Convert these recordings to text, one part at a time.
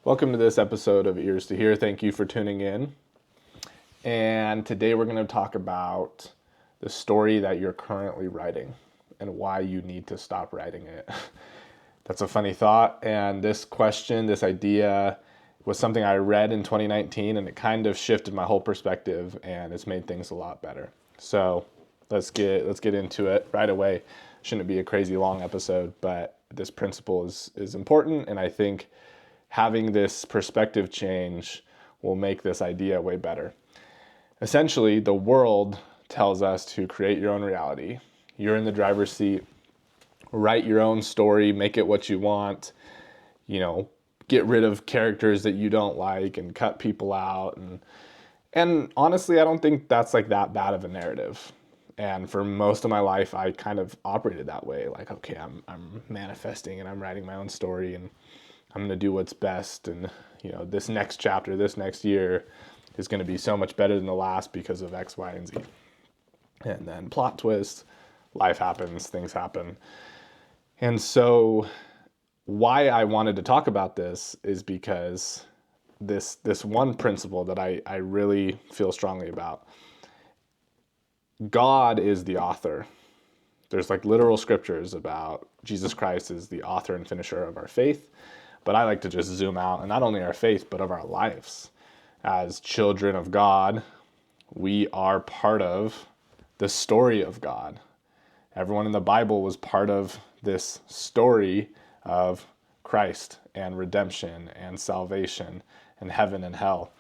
Welcome to this episode of Ears to Hear. Thank you for tuning in. And today we're going to talk about the story that you're currently writing and why you need to stop writing it. That's a funny thought. And this question, this idea was something I read in 2019, and it kind of shifted my whole perspective, and it's made things a lot better. So let's get into it right away. Shouldn't be a crazy long episode, but this principle is important, and I think having this perspective change will make this idea way better. Essentially, the world tells us to create your own reality. You're in the driver's seat. Write your own story, make it what you want, get rid of characters that you don't like and cut people out. And honestly, I don't think that's like that bad of a narrative. And for most of my life, I kind of operated that way. Like, okay, I'm manifesting and I'm writing my own story and I'm going to do what's best. And, this next chapter, this next year is going to be so much better than the last because of X, Y, and Z. And then plot twist, life happens, things happen. And so why I wanted to talk about this is because this one principle that I really feel strongly about. God is the author. There's like literal scriptures about Jesus Christ is the author and finisher of our faith. But I like to just zoom out, and not only our faith, but of our lives. As children of God, we are part of the story of God. Everyone in the Bible was part of this story of Christ and redemption and salvation and heaven and hell.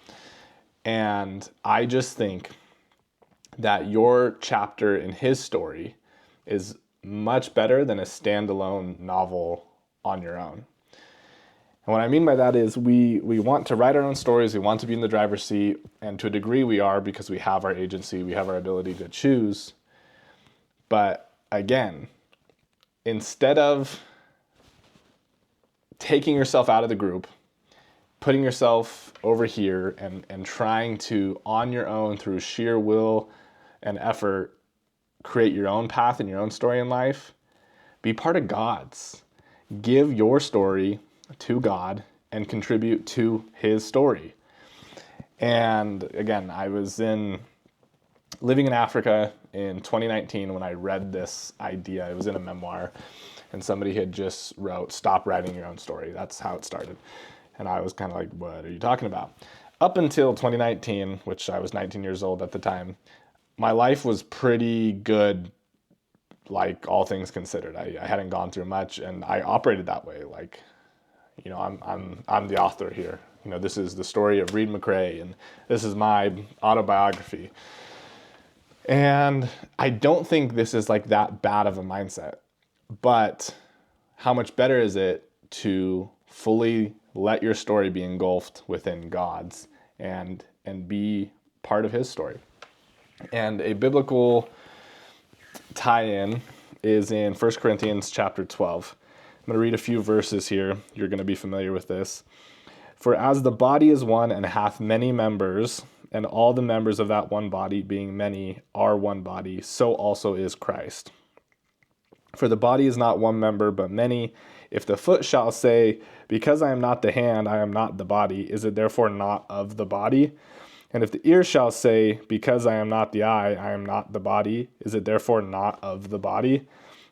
And I just think that your chapter in his story is much better than a standalone novel on your own. And what I mean by that is we want to write our own stories, we want to be in the driver's seat, and to a degree we are because we have our agency, we have our ability to choose. But again, instead of taking yourself out of the group, putting yourself over here and trying to, on your own, through sheer will and effort, create your own path and your own story in life, be part of God's. Give your story to God and contribute to his story. And again, I was living in Africa in 2019 when I read this idea. It was in a memoir, and somebody had just wrote, "Stop writing your own story." That's how it started. And I was kind of like, what are you talking about? Up until 2019, which I was 19 years old at the time, my life was pretty good, like all things considered. I hadn't gone through much, and I operated that way. Like, I'm the author here. This is the story of Reed McRae, and this is my autobiography. And I don't think this is like that bad of a mindset. But how much better is it to fully let your story be engulfed within God's and be part of his story? And a biblical tie-in is in 1 Corinthians chapter 12. I'm going to read a few verses here. You're going to be familiar with this. "For as the body is one and hath many members, and all the members of that one body, being many, are one body, so also is Christ. For the body is not one member, but many. If the foot shall say, Because I am not the hand, I am not the body, is it therefore not of the body? And if the ear shall say, Because I am not the eye, I am not the body, is it therefore not of the body?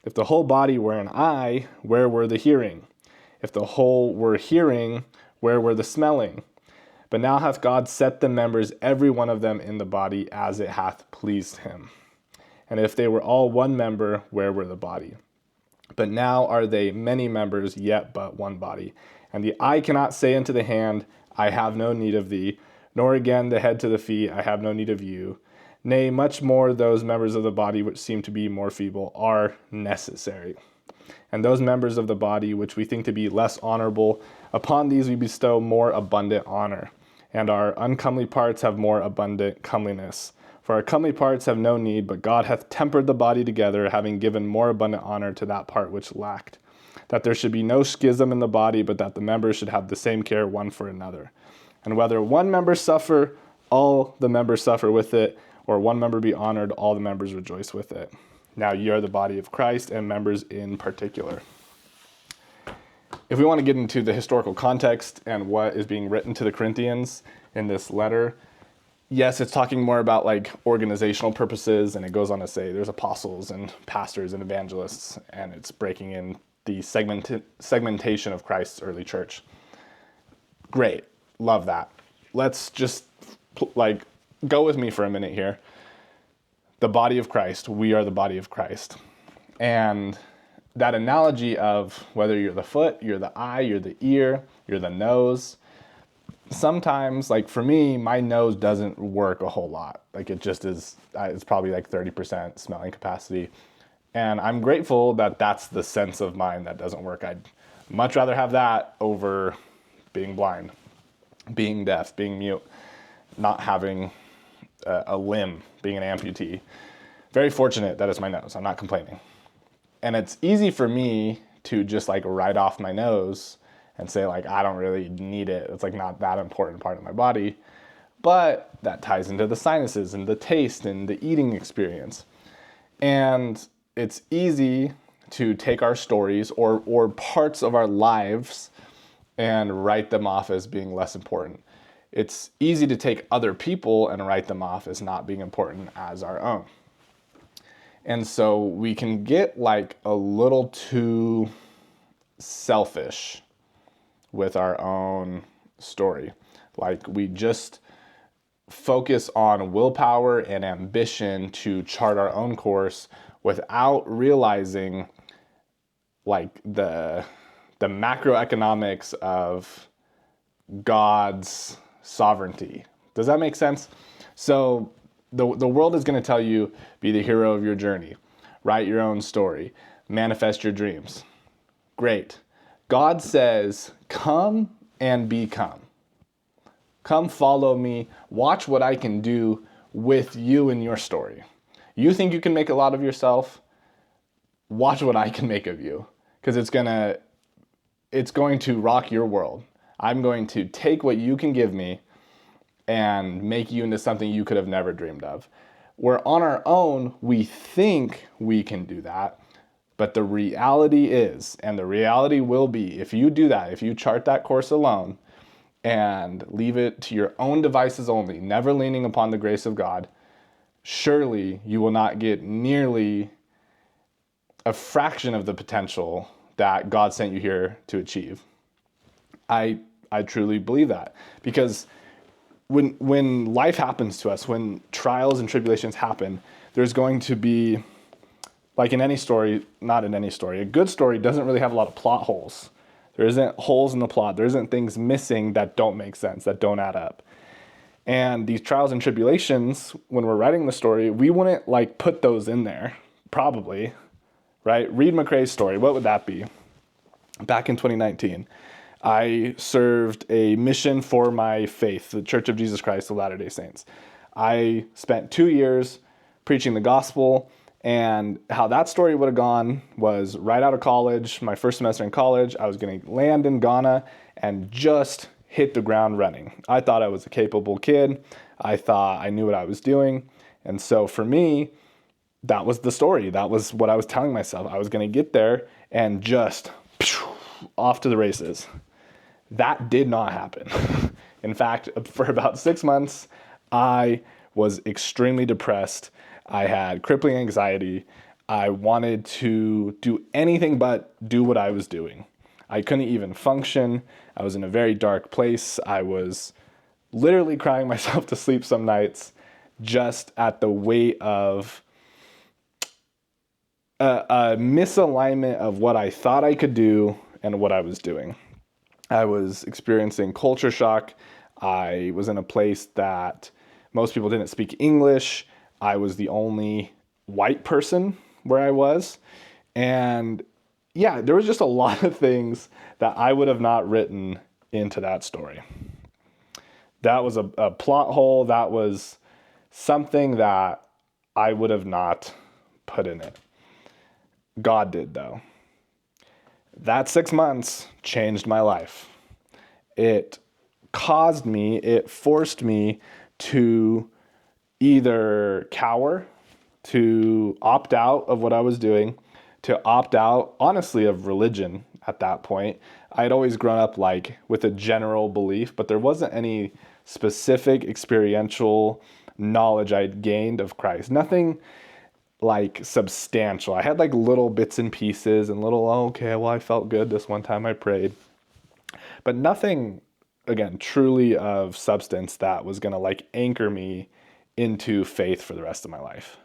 If the whole body were an eye, where were the hearing? If the whole were hearing, where were the smelling? But now hath God set the members, every one of them, in the body, as it hath pleased him. And if they were all one member, where were the body? But now are they many members, yet but one body. And the eye cannot say unto the hand, I have no need of thee, nor again the head to the feet, I have no need of you. Nay, much more those members of the body which seem to be more feeble are necessary. And those members of the body which we think to be less honorable, upon these we bestow more abundant honor. And our uncomely parts have more abundant comeliness. For our comely parts have no need, but God hath tempered the body together, having given more abundant honor to that part which lacked. That there should be no schism in the body, but that the members should have the same care one for another. And whether one member suffer, all the members suffer with it, or one member be honored, all the members rejoice with it. Now ye are the body of Christ, and members in particular. if we want to get into the historical context and what is being written to the Corinthians in this letter, yes, it's talking more about like organizational purposes, and it goes on to say there's apostles and pastors and evangelists, and it's breaking in the segmentation of Christ's early church. Great, love that. Let's just like go with me for a minute here. The body of Christ, we are the body of Christ. And that analogy of whether you're the foot, you're the eye, you're the ear, you're the nose, sometimes, like for me, my nose doesn't work a whole lot. Like it just is, it's probably like 30% smelling capacity. And I'm grateful that that's the sense of mine that doesn't work. I'd much rather have that over being blind, being deaf, being mute, not having a limb, being an amputee. Very fortunate that it's my nose. I'm not complaining. And it's easy for me to just like write off my nose and say like, I don't really need it. It's like not that important part of my body. But that ties into the sinuses and the taste and the eating experience. And it's easy to take our stories or parts of our lives and write them off as being less important. It's easy to take other people and write them off as not being important as our own. And so we can get like a little too selfish with our own story. Like we just focus on willpower and ambition to chart our own course without realizing like the macroeconomics of God's sovereignty. Does that make sense? So the world is going to tell you, be the hero of your journey, write your own story, manifest your dreams. Great. God says, come and become. Come follow me. Watch what I can do with you in your story. You think you can make a lot of yourself? Watch what I can make of you, because it's going to rock your world. I'm going to take what you can give me and make you into something you could have never dreamed of. Where on our own, we think we can do that, but the reality is, and the reality will be, if you do that, if you chart that course alone and leave it to your own devices only, never leaning upon the grace of God, surely you will not get nearly a fraction of the potential that God sent you here to achieve. I truly believe that, because when life happens to us, when trials and tribulations happen, there's going to be, like in any story, not in any story, a good story doesn't really have a lot of plot holes. There isn't holes in the plot. There isn't things missing that don't make sense, that don't add up. And these trials and tribulations, when we're writing the story, we wouldn't like put those in there, probably, right? Read McRae's story. What would that be? Back in 2019, I served a mission for my faith, the Church of Jesus Christ of Latter-day Saints. I spent 2 years preaching the gospel, and how that story would have gone was right out of college, my first semester in college, I was going to land in Ghana and just hit the ground running. I thought I was a capable kid. I thought I knew what I was doing. And so for me, that was the story. That was what I was telling myself. I was going to get there and just off to the races. That did not happen. In fact, for about 6 months, I was extremely depressed. I had crippling anxiety. I wanted to do anything but do what I was doing. I couldn't even function. I was in a very dark place. I was literally crying myself to sleep some nights just at the weight of a misalignment of what I thought I could do and what I was doing. I was experiencing culture shock. I was in a place that most people didn't speak English. I was the only white person where I was. And yeah, there was just a lot of things that I would have not written into that story. That was a plot hole. That was something that I would have not put in it. God did, though. That 6 months changed my life. It forced me to either cower, to opt out of what I was doing, to opt out, honestly, of religion at that point. I'd always grown up like with a general belief, but there wasn't any specific experiential knowledge I'd gained of Christ. Nothing like substantial. I had like little bits and pieces and little, oh, okay, well, I felt good this one time I prayed. But nothing, again, truly of substance that was going to like anchor me into faith for the rest of my life.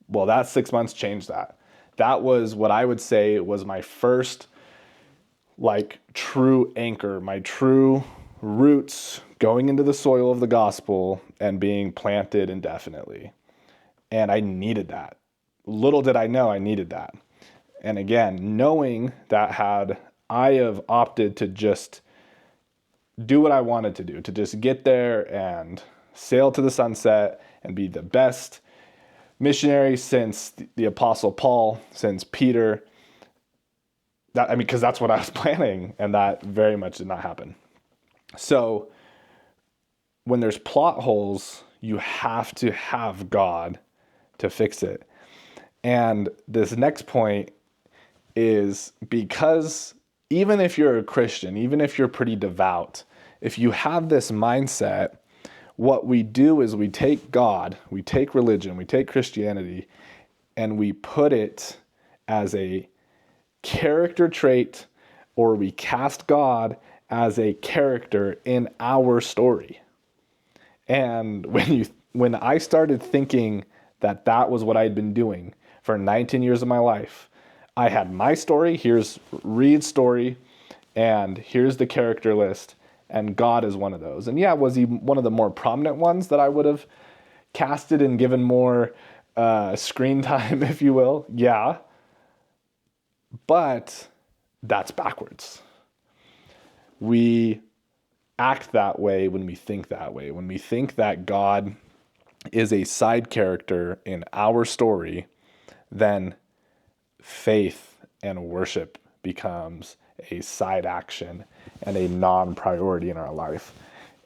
Well, that 6 months changed that. That was what I would say was my first like true anchor, my true roots going into the soil of the gospel and being planted indefinitely. And I needed that. Little did I know I needed that. And again, knowing that had I have opted to just do what I wanted to do, to just get there and sail to the sunset and be the best missionary since the Apostle Paul, since Peter. Because that's what I was planning, and that very much did not happen. So when there's plot holes, you have to have God to fix it. And this next point is because even if you're a Christian, even if you're pretty devout, if you have this mindset, what we do is we take God, we take religion, we take Christianity, and we put it as a character trait, or we cast God as a character in our story. And when I started thinking that that was what I'd been doing for 19 years of my life, I had my story, here's Reed's story, and here's the character list, and God is one of those. And yeah, was he one of the more prominent ones that I would have casted and given more screen time, if you will? Yeah. But that's backwards. We act that way when we think that way. When we think that God is a side character in our story, then faith and worship becomes a side action and a non-priority in our life.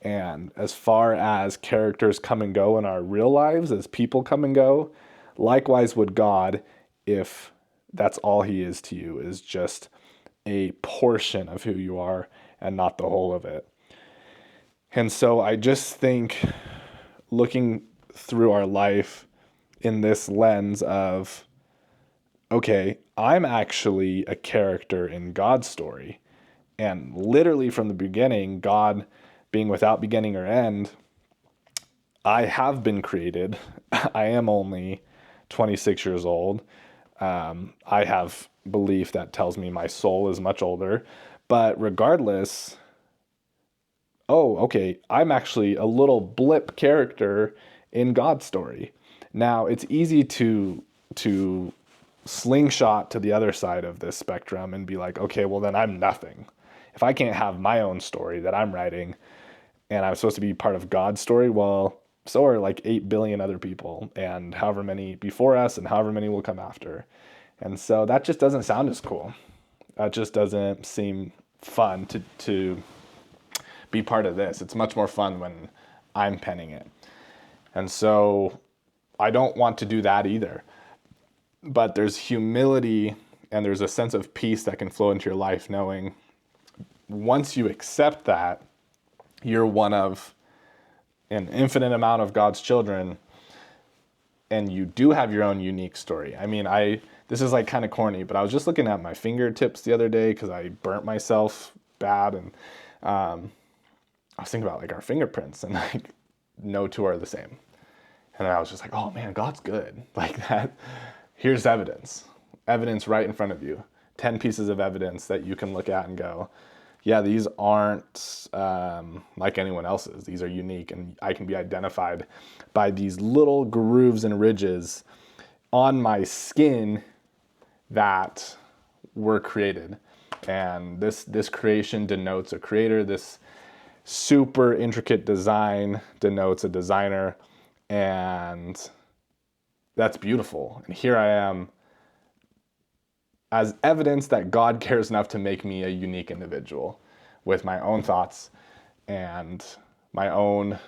And as far as characters come and go in our real lives, as people come and go, likewise would God, if that's all he is to you, is just a portion of who you are and not the whole of it. And so I just think looking through our life in this lens of, okay, I'm actually a character in God's story. And literally from the beginning, God being without beginning or end, I have been created. I am only 26 years old. I have belief that tells me my soul is much older. But regardless, oh, okay, I'm actually a little blip character in God's story. Now, it's easy to slingshot to the other side of this spectrum and be like, okay, well, then I'm nothing. If I can't have my own story that I'm writing and I'm supposed to be part of God's story, well, so are like 8 billion other people, and however many before us and however many will come after. And so that just doesn't sound as cool. That just doesn't seem fun to be part of this. It's much more fun when I'm penning it. And so I don't want to do that either. But there's humility and there's a sense of peace that can flow into your life knowing once you accept that, you're one of an infinite amount of God's children, and you do have your own unique story. I mean, this is like kind of corny, but I was just looking at my fingertips the other day because I burnt myself bad, and I was thinking about like our fingerprints, and like no two are the same. And I was just like, oh man, God's good. Like that, here's evidence right in front of you. 10 pieces of evidence that you can look at and go, yeah, these aren't like anyone else's. These are unique, and I can be identified by these little grooves and ridges on my skin that were created. And this creation denotes a creator. This super intricate design denotes a designer, and that's beautiful. And here I am as evidence that God cares enough to make me a unique individual with my own thoughts and my own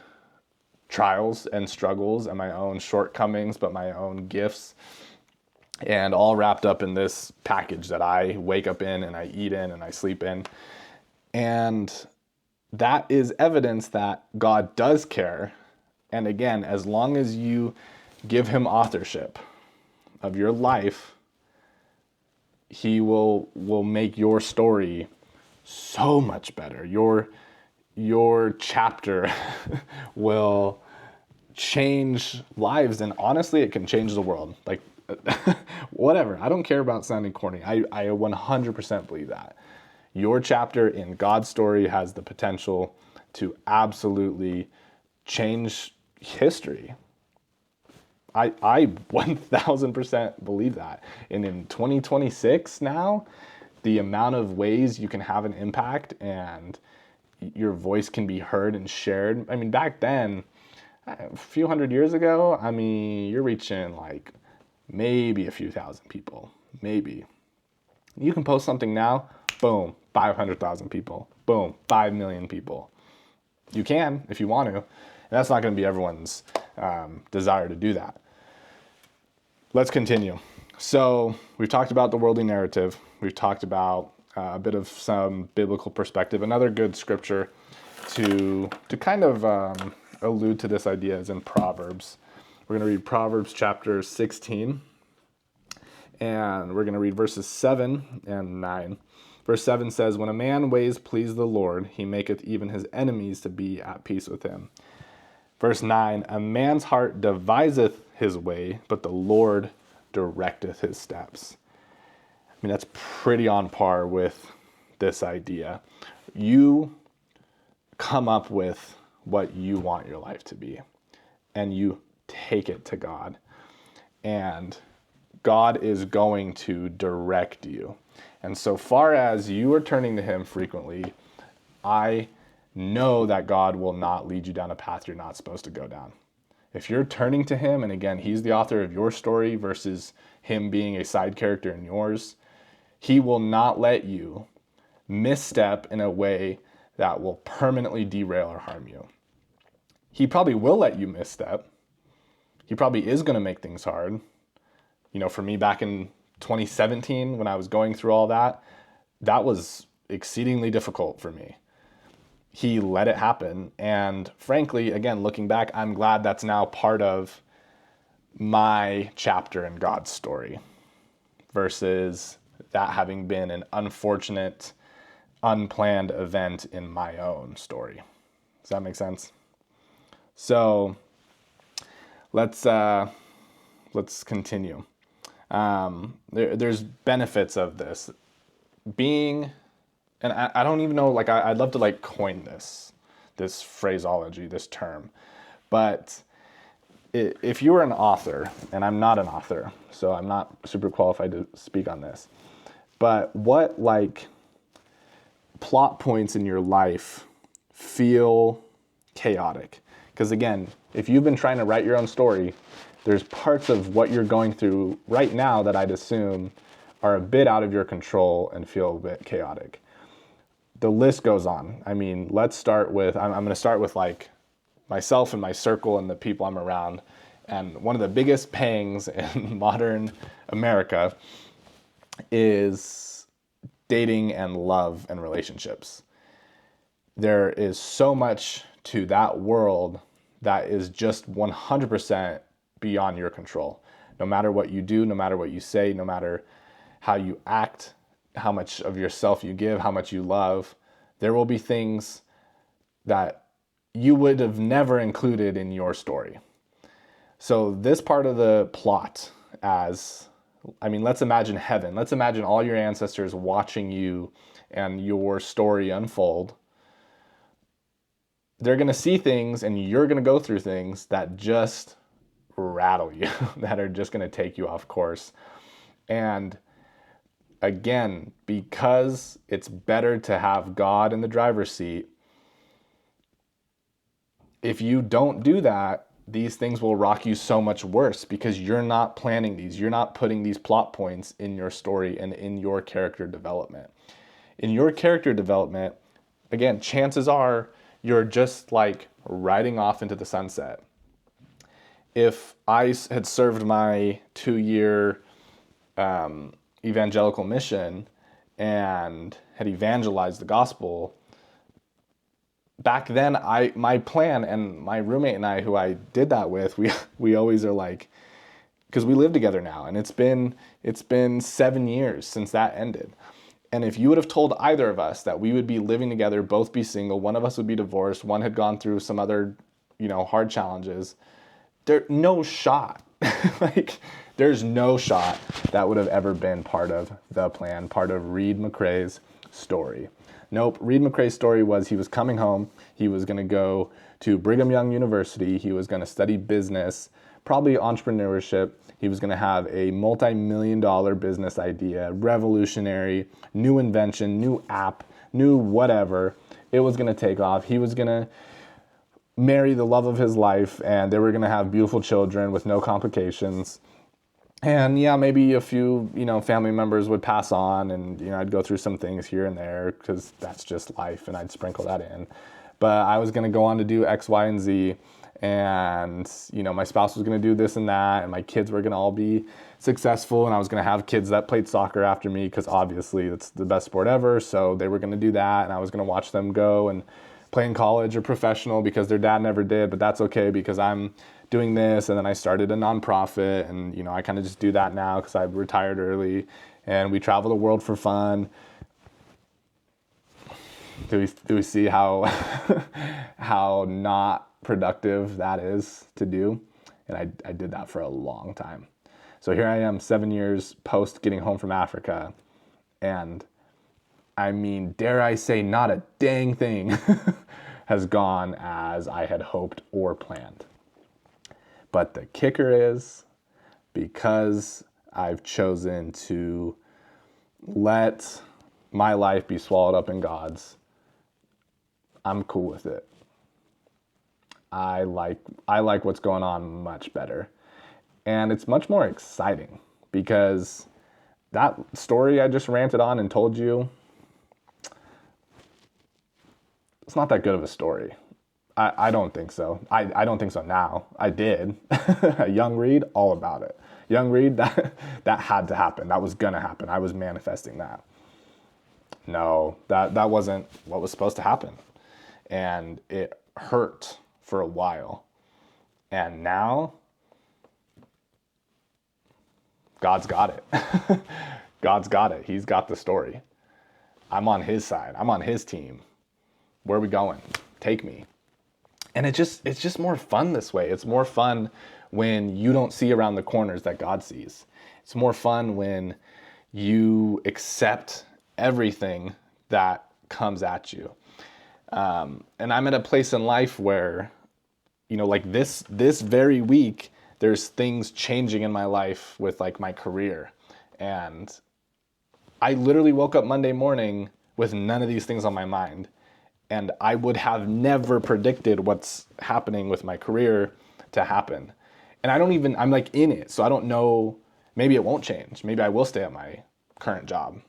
trials and struggles and my own shortcomings, but my own gifts. and all wrapped up in this package that I wake up in and I eat in and I sleep in. And that is evidence that God does care. And again, as long as you give him authorship of your life, he will make your story so much better. Your chapter will change lives, and honestly, it can change the world. Like, whatever. I don't care about sounding corny. I 100% believe that. Your chapter in God's story has the potential to absolutely change history. I 1000% believe that. And in 2026 now, the amount of ways you can have an impact and your voice can be heard and shared. I mean, back then, a few hundred years ago, I mean, you're reaching like maybe a few thousand people, maybe. You can post something now, boom, 500,000 people, boom, 5 million people. You can if you want to, and that's not going to be everyone's desire to do that. Let's continue. So we've talked about the worldly narrative. We've talked about a bit of some biblical perspective. Another good scripture to kind of allude to this idea is in Proverbs. We're going to read Proverbs chapter 16, and we're going to read verses 7 and 9. Verse 7 says, "When a man ways please the Lord, he maketh even his enemies to be at peace with him." Verse 9, "A man's heart deviseth his way, but the Lord directeth his steps." I mean, that's pretty on par with this idea. You come up with what you want your life to be, and you take it to God. And God is going to direct you. And so far as you are turning to him frequently, I know that God will not lead you down a path you're not supposed to go down. If you're turning to him, and again, he's the author of your story versus him being a side character in yours, he will not let you misstep in a way that will permanently derail or harm you. He probably will let you misstep. He probably is going to make things hard. You know, for me back in 2017, when I was going through all that, that was exceedingly difficult for me. He let it happen. And frankly, again, looking back, I'm glad that's now part of my chapter in God's story versus that having been an unfortunate, unplanned event in my own story. Does that make sense? So let's continue. There's benefits of this. Being, and I don't even know, like I'd love to like coin this phraseology, this term. But if you were an author, and I'm not an author, so I'm not super qualified to speak on this, but what like plot points in your life feel chaotic? Because again, if you've been trying to write your own story, there's parts of what you're going through right now that I'd assume are a bit out of your control and feel a bit chaotic. The list goes on. I mean, let's start with, I'm going to start with like myself and my circle and the people I'm around. And one of the biggest pangs in modern America is dating and love and relationships. There is so much to that world that is just 100% beyond your control. No matter what you do, no matter what you say, no matter how you act, how much of yourself you give, how much you love, there will be things that you would have never included in your story. So this part of the plot, let's imagine heaven. Let's imagine all your ancestors watching you and your story unfold. They're going to see things and you're going to go through things that just rattle you, that are just going to take you off course. And again, because it's better to have God in the driver's seat, if you don't do that, these things will rock you so much worse because you're not planning these. You're not putting these plot points in your story and in your character development. In your character development, again, chances are you're just like riding off into the sunset. If I had served my 2-year evangelical mission and had evangelized the gospel, back then my plan, and my roommate and I, who I did that with, we always are like, because we live together now, and it's been 7 years since that ended. And if you would have told either of us that we would be living together, both be single, one of us would be divorced, one had gone through some other, hard challenges, no shot. Like, there's no shot that would have ever been part of the plan, part of Reed McCrae's story. Nope. Reed McCrae's story was he was coming home. He was going to go to Brigham Young University. He was going to study business, probably entrepreneurship. He was going to have a multi-million-dollar business idea, revolutionary, new invention, new app, new whatever. It was going to take off. He was going to marry the love of his life, and they were going to have beautiful children with no complications. And yeah, maybe a few, family members would pass on, and, I'd go through some things here and there because that's just life, and I'd sprinkle that in. But I was going to go on to do X, Y, and Z, and, my spouse was going to do this and that, and my kids were going to all be successful, and I was going to have kids that played soccer after me because obviously it's the best sport ever, so they were going to do that, and I was going to watch them go and play in college or professional because their dad never did, but that's okay because I'm doing this. And then I started a nonprofit, and I kind of just do that now because I retired early, and we travel the world for fun. Do we see how how not productive that is to do? And I did that for a long time. So here I am 7 years post getting home from Africa, and I mean, dare I say, not a dang thing has gone as I had hoped or planned. But the kicker is, because I've chosen to let my life be swallowed up in God's, I'm cool with it. I like what's going on much better. And it's much more exciting because that story I just ranted on and told you, it's not that good of a story. I don't think so. I don't think so now. I did. Young Reed, all about it. Young Reed, that had to happen. That was going to happen. I was manifesting that. No, that wasn't what was supposed to happen. And it hurt for a while. And now, God's got it. God's got it. He's got the story. I'm on his side. I'm on his team. Where are we going? Take me. And it's just more fun this way. It's more fun when you don't see around the corners that God sees. It's more fun when you accept everything that comes at you. And I'm at a place in life where, like this very week, there's things changing in my life with like my career. And I literally woke up Monday morning with none of these things on my mind. And I would have never predicted what's happening with my career to happen. And I'm like in it. So I don't know, maybe it won't change. Maybe I will stay at my current job.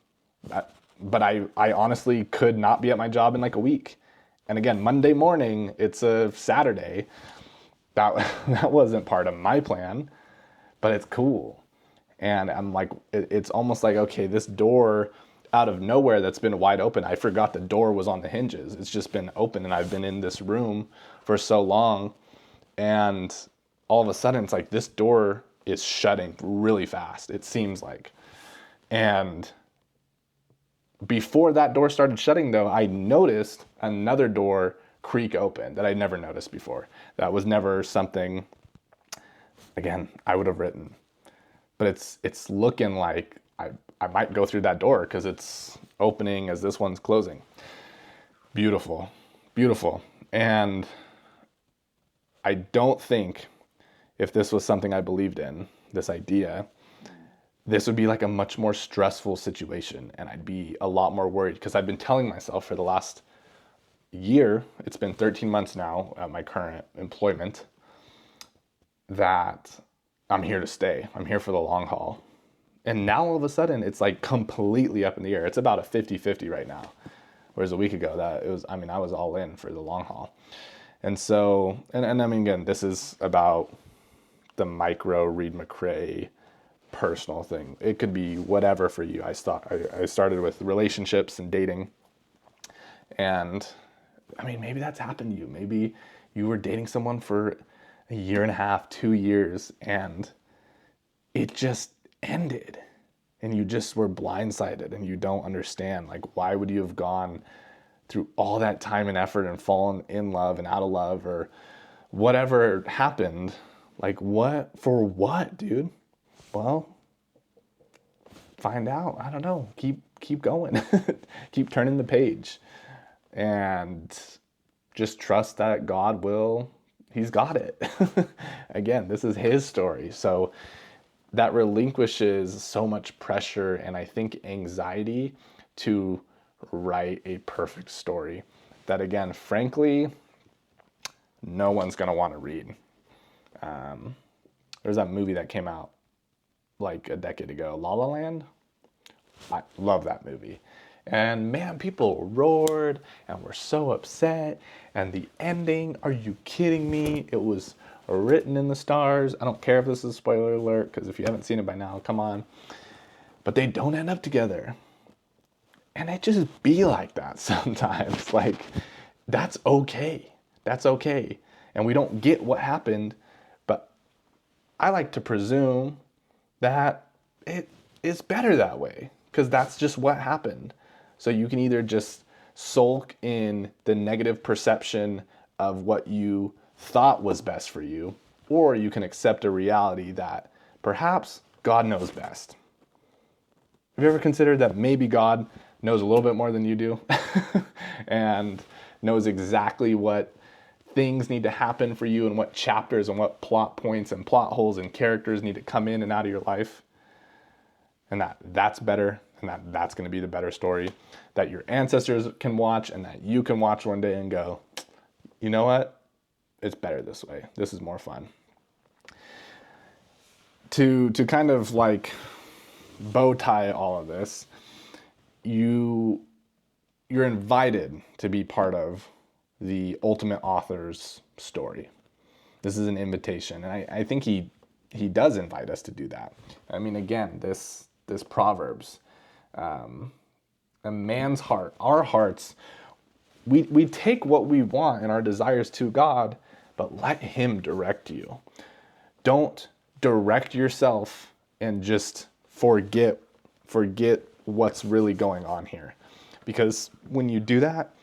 But I honestly could not be at my job in like a week. And again, Monday morning, it's a Saturday. That wasn't part of my plan, but it's cool. And I'm like, it's almost like, okay, this door out of nowhere that's been wide open. I forgot the door was on the hinges. It's just been open, and I've been in this room for so long. And all of a sudden it's like this door is shutting really fast, it seems like. And before that door started shutting though, I noticed another door creak open that I'd never noticed before. That was never something, again, I would have written. But it's looking like I might go through that door because it's opening as this one's closing. Beautiful, beautiful. And I don't think if this was something I believed in, this idea, this would be like a much more stressful situation. And I'd be a lot more worried because I've been telling myself for the last year, it's been 13 months now at my current employment, that I'm here to stay. I'm here for the long haul. And now all of a sudden it's like completely up in the air. It's about a 50-50 right now. Whereas a week ago I was all in for the long haul. And so, and I mean, again, this is about the micro Reed McCrae personal thing. It could be whatever for you. I started with relationships and dating. And I mean, maybe that's happened to you. Maybe you were dating someone for a year and a half, 2 years, and it just ended. And you just were blindsided and you don't understand. Like, why would you have gone through all that time and effort and fallen in love and out of love or whatever happened? Like, what? For what, dude? Well, find out. I don't know. Keep going. Keep turning the page. And just trust that God will, he's got it. Again, this is his story. So that relinquishes so much pressure and I think anxiety to write a perfect story that, again, frankly, no one's going to want to read. There's that movie that came out like a decade ago, La La Land. I love that movie. And man, people roared and were so upset. And the ending, are you kidding me? It was written in the stars. I don't care if this is a spoiler alert, because if you haven't seen it by now, come on. But they don't end up together. And it just be like that sometimes. Like, that's okay. That's okay. And we don't get what happened, but I like to presume that it is better that way, because that's just what happened. So you can either just sulk in the negative perception of what you thought was best for you, or you can accept a reality that perhaps God knows best. Have you ever considered that maybe God knows a little bit more than you do and knows exactly what things need to happen for you and what chapters and what plot points and plot holes and characters need to come in and out of your life? And that's better, and that's going to be the better story that your ancestors can watch and that you can watch one day and go, you know what? It's better this way. This is more fun. To kind of like bow tie all of this, you're invited to be part of the ultimate author's story. This is an invitation, and I think he does invite us to do that. I mean, again, this Proverbs, a man's heart, our hearts, we take what we want and our desires to God, but let him direct you. Don't direct yourself and just forget what's really going on here. Because when you do that,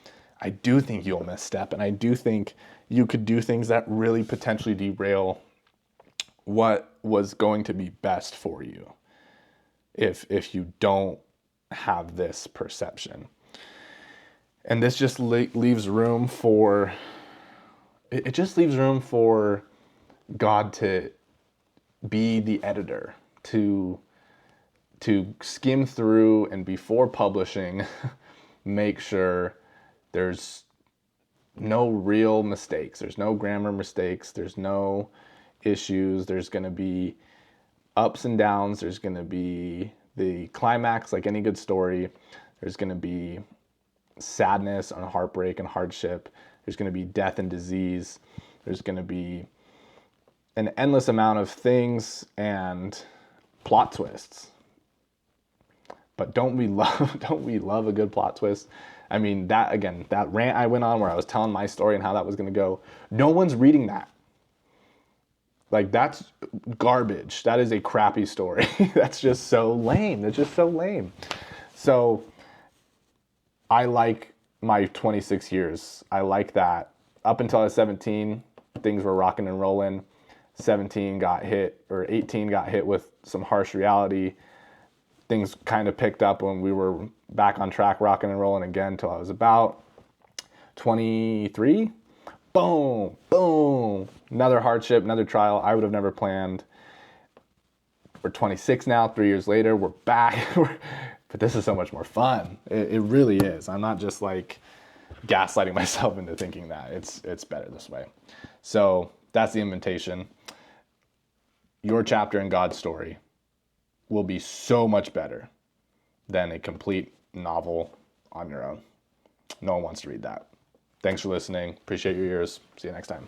I do think you'll misstep, and I do think you could do things that really potentially derail what was going to be best for you if you don't have this perception. And this just leaves room for, it just leaves room for God to be the editor, to skim through and before publishing, make sure there's no real mistakes. There's no grammar mistakes. There's no issues. There's going to be ups and downs. There's going to be the climax, like any good story. There's going to be sadness and heartbreak and hardship. There's going to be death and disease. There's going to be an endless amount of things and plot twists. But don't we love a good plot twist? I mean, that rant I went on where I was telling my story and how that was going to go, no one's reading that. Like, that's garbage. That is a crappy story. That's just so lame. That's just so lame. So I like my 26 years. I like that up until I was 17, things were rocking and rolling. 18 got hit with some harsh reality. Things kind of picked up when we were back on track, rocking and rolling again until I was about 23. Boom, boom. Another hardship, another trial I would have never planned. We're 26 now, 3 years later, we're back. But this is so much more fun. It really is. I'm not just like gaslighting myself into thinking that. It's better this way. So that's the invitation. Your chapter in God's story will be so much better than a complete novel on your own. No one wants to read that. Thanks for listening. Appreciate your ears. See you next time.